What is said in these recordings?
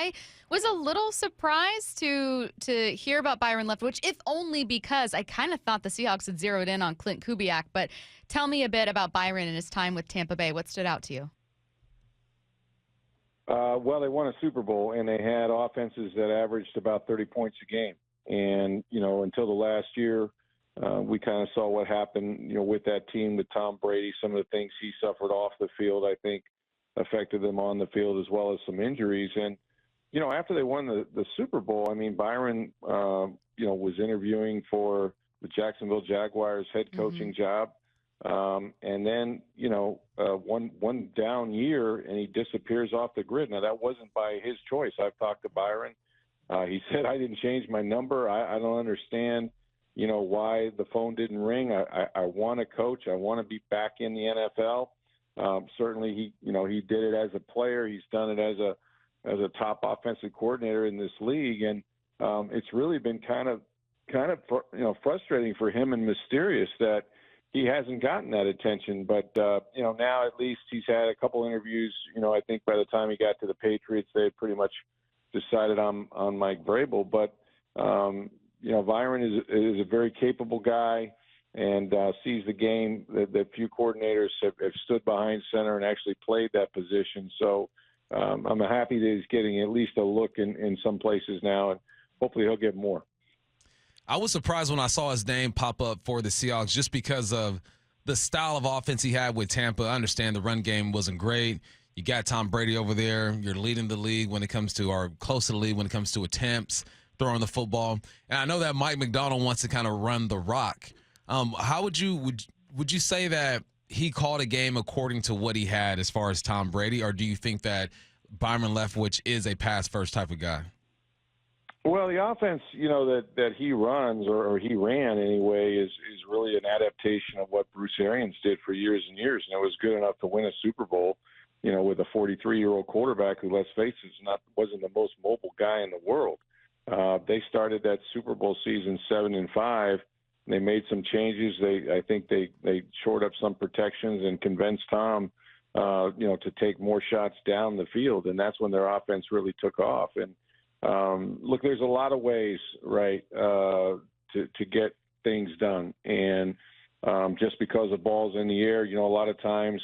I was a little surprised to hear about Byron Leftwich, if only because I kind of thought the Seahawks had zeroed in on Clint Kubiak. But tell me a bit about Byron and his time with Tampa Bay. What stood out to you? Well, they won a Super Bowl, and they had offenses that averaged about 30 points a game. And, until the last year, we kind of saw what happened, with that team, with Tom Brady. Some of the things he suffered off the field, I think, affected them on the field, as well as some injuries. And, after they won the Super Bowl, I mean, Byron, was interviewing for the Jacksonville Jaguars head coaching job. And then, one down year, and he disappears off the grid. Now, that wasn't by his choice. I've talked to Byron. He said, I didn't change my number. I don't understand, why the phone didn't ring. I want to coach. I want to be back in the NFL. Certainly, he did it as a player. He's done it as a top offensive coordinator in this league. And it's really been kind of frustrating for him and mysterious that he hasn't gotten that attention. But, now at least he's had a couple interviews. I think by the time he got to the Patriots, they had pretty much decided on Mike Vrabel. But, Byron is a very capable guy and sees the game that few coordinators have stood behind center and actually played that position. So I'm happy that he's getting at least a look in some places now, and hopefully he'll get more. I was surprised when I saw his name pop up for the Seahawks just because of the style of offense he had with Tampa. I understand the run game wasn't great. You got Tom Brady over there. You're leading the league when it comes to, or close to the league when it comes to attempts, throwing the football. And I know that Mike McDonald wants to kind of run the rock. How would you say that he called a game according to what he had as far as Tom Brady, or do you think that Byron Leftwich is a pass-first type of guy? Well, the offense, that he runs or he ran anyway is really an adaptation of what Bruce Arians did for years and years. And it was good enough to win a Super Bowl, with a 43-year-old quarterback who, let's face it, wasn't the most mobile guy in the world. They started that Super Bowl season 7-5. They made some changes. I think they shored up some protections and convinced Tom, to take more shots down the field. And that's when their offense really took off. And, look, there's a lot of ways, right, to get things done. And just because the ball's in the air, a lot of times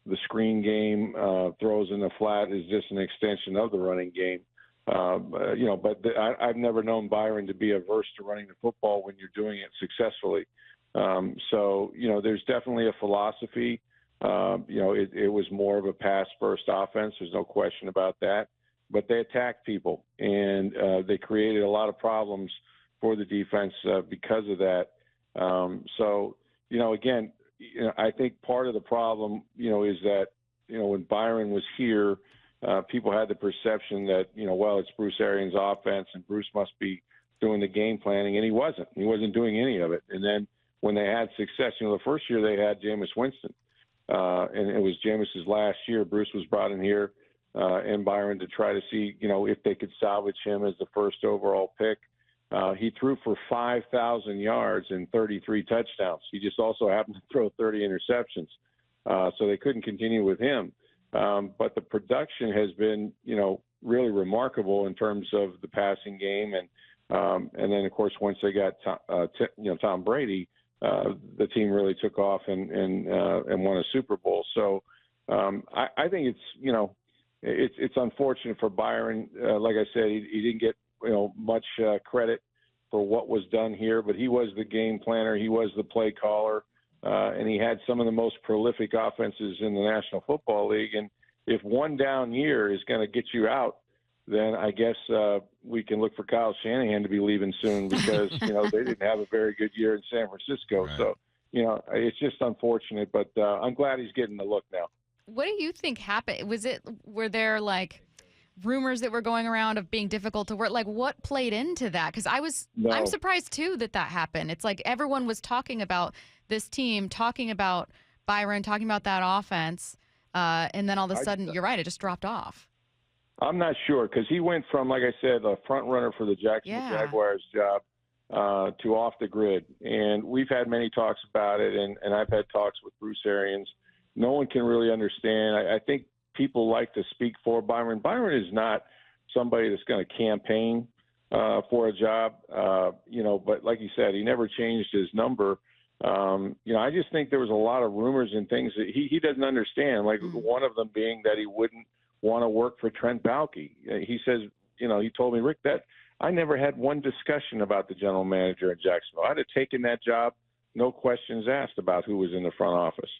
the screen game, throws in the flat is just an extension of the running game. I've never known Byron to be averse to running the football when you're doing it successfully. So, there's definitely a philosophy. It was more of a pass-first offense. There's no question about that. But they attacked people, and they created a lot of problems for the defense because of that. Again, I think part of the problem, is that, when Byron was here, people had the perception that, it's Bruce Arians' offense and Bruce must be doing the game planning, and he wasn't. He wasn't doing any of it. And then when they had success, the first year they had Jameis Winston, and it was Jameis's last year. Bruce was brought in here and Byron to try to see, if they could salvage him as the first overall pick. He threw for 5,000 yards and 33 touchdowns. He just also happened to throw 30 interceptions. So they couldn't continue with him. But the production has been, really remarkable in terms of the passing game. And then, of course, once they got, Tom Brady, the team really took off and won a Super Bowl. So I think it's, it's unfortunate for Byron. Like I said, he didn't get much credit for what was done here, but he was the game planner. He was the play caller, and he had some of the most prolific offenses in the National Football League. And if one down year is going to get you out, then I guess we can look for Kyle Shanahan to be leaving soon because, they didn't have a very good year in San Francisco. Right. So, it's just unfortunate, but I'm glad he's getting the look now. What do you think happened? Were there rumors that were going around of being difficult to work? What played into that? Because I'm surprised too that happened. It's like everyone was talking about this team, talking about Byron, talking about that offense, and then all of a sudden, you're right, it just dropped off. I'm not sure because he went from, like I said, a front runner for the Jacksonville Jaguars job to off the grid. And we've had many talks about it, and I've had talks with Bruce Arians. No one can really understand. I think people like to speak for Byron. Byron is not somebody that's going to campaign for a job. But like you said, he never changed his number. I just think there was a lot of rumors and things that he doesn't understand. Like one of them being that he wouldn't want to work for Trent Baalke. He says, he told me, Rick, that I never had one discussion about the general manager in Jacksonville. I'd have taken that job, no questions asked about who was in the front office.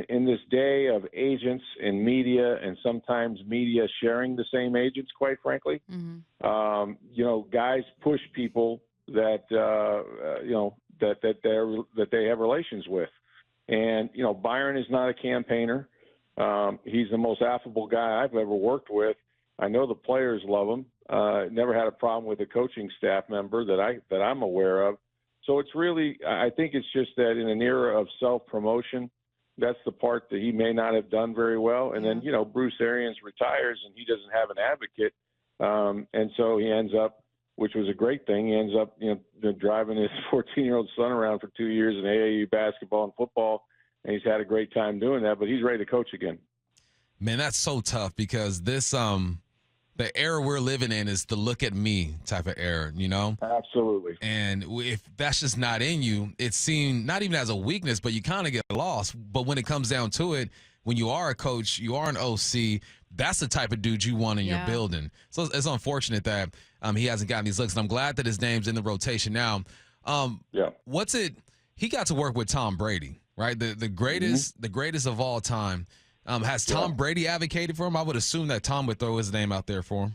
In this day of agents and media, and sometimes media sharing the same agents, quite frankly, guys push people that they have relations with. And Byron is not a campaigner. He's the most affable guy I've ever worked with. I know the players love him. Never had a problem with a coaching staff member that I'm aware of. So it's really, I think it's just that in an era of self-promotion, that's the part that he may not have done very well. And then, Bruce Arians retires and he doesn't have an advocate. And so he ends up, which was a great thing, he ends up, driving his 14-year-old son around for 2 years in AAU basketball and football. And he's had a great time doing that, but he's ready to coach again. Man, that's so tough because this, the era we're living in is the look at me type of era, Absolutely. And if that's just not in you, it's seen not even as a weakness, but you kind of get lost. But when it comes down to it, when you are a coach, you are an OC, that's the type of dude you want in your building. So it's unfortunate that he hasn't gotten these looks, and I'm glad that his name's in the rotation now. He got to work with Tom Brady, right? The greatest of all time. Has Tom Brady advocated for him? I would assume that Tom would throw his name out there for him.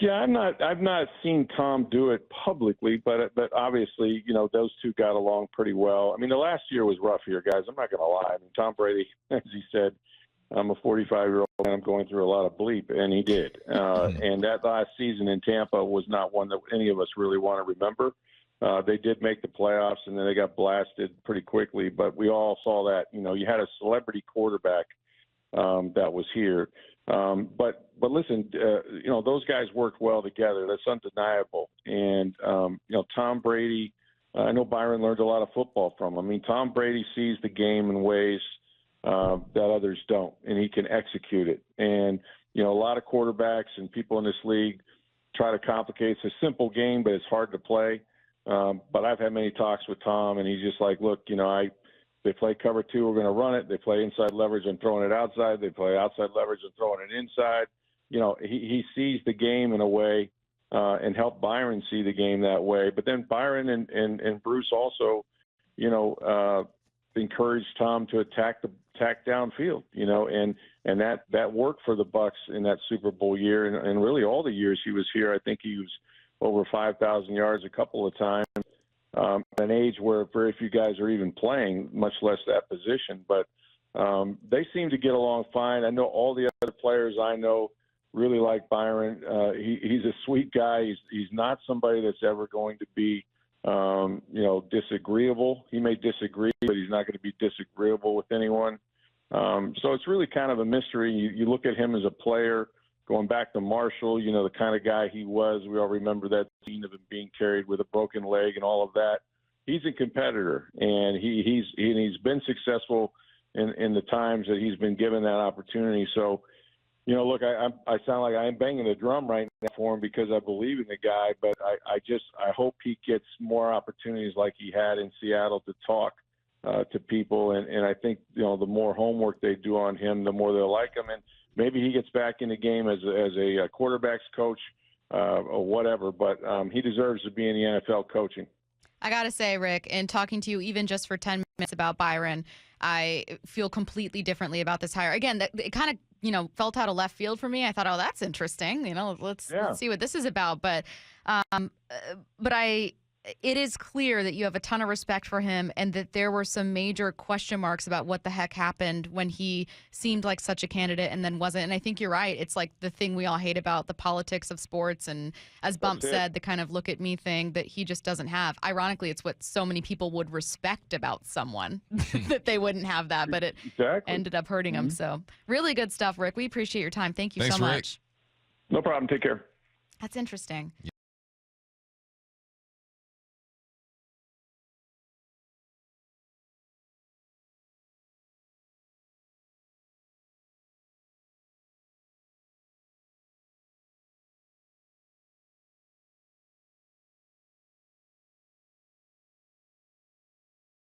Yeah, I've not seen Tom do it publicly, but obviously, those two got along pretty well. I mean, the last year was rough here, guys. I'm not going to lie. I mean, Tom Brady, as he said, I'm a 45-year-old and I'm going through a lot of bleep, and he did. And that last season in Tampa was not one that any of us really want to remember. They did make the playoffs, and then they got blasted pretty quickly. But we all saw that. You had a celebrity quarterback that was here. But listen, those guys worked well together. That's undeniable. And, Tom Brady, I know Byron learned a lot of football from him. I mean, Tom Brady sees the game in ways that others don't, and he can execute it. And, a lot of quarterbacks and people in this league try to complicate. It's a simple game, but it's hard to play. But I've had many talks with Tom, and he's just like, look, they play cover two, we're going to run it. They play inside leverage, I'm throwing it outside. They play outside leverage, I'm throwing it inside. He sees the game in a way and helped Byron see the game that way. But then Byron and Bruce also, encouraged Tom to attack downfield, and that worked for the Bucs in that Super Bowl year. And really all the years he was here, I think he was over 5,000 yards a couple of times. An age where very few guys are even playing, much less that position. But they seem to get along fine. I know all the other players I know really like Byron. He's a sweet guy. He's not somebody that's ever going to be, disagreeable. He may disagree, but he's not going to be disagreeable with anyone. So it's really kind of a mystery. You look at him as a player, going back to Marshall, the kind of guy he was. We all remember that scene of him being carried with a broken leg and all of that. He's a competitor, and he's been successful in the times that he's been given that opportunity. So, look, I sound like I'm banging the drum right now for him because I believe in the guy, but I hope he gets more opportunities like he had in Seattle to talk to people, and I think the more homework they do on him, the more they'll like him, and maybe he gets back in the game as a quarterback's coach or whatever, but he deserves to be in the NFL coaching. I got to say, Rick, in talking to you even just for 10 minutes about Byron, I feel completely differently about this hire. Again, it kind of, felt out of left field for me. I thought, oh, that's interesting. Let's see what this is about. But it is clear that you have a ton of respect for him and that there were some major question marks about what the heck happened when he seemed like such a candidate and then wasn't. And I think you're right. It's like the thing we all hate about the politics of sports. And as Bump said, the kind of look at me thing that he just doesn't have. Ironically, it's what so many people would respect about someone that they wouldn't have that, but it ended up hurting him. So really good stuff, Rick. We appreciate your time. Thank you so much. No problem. Take care. That's interesting. Yeah.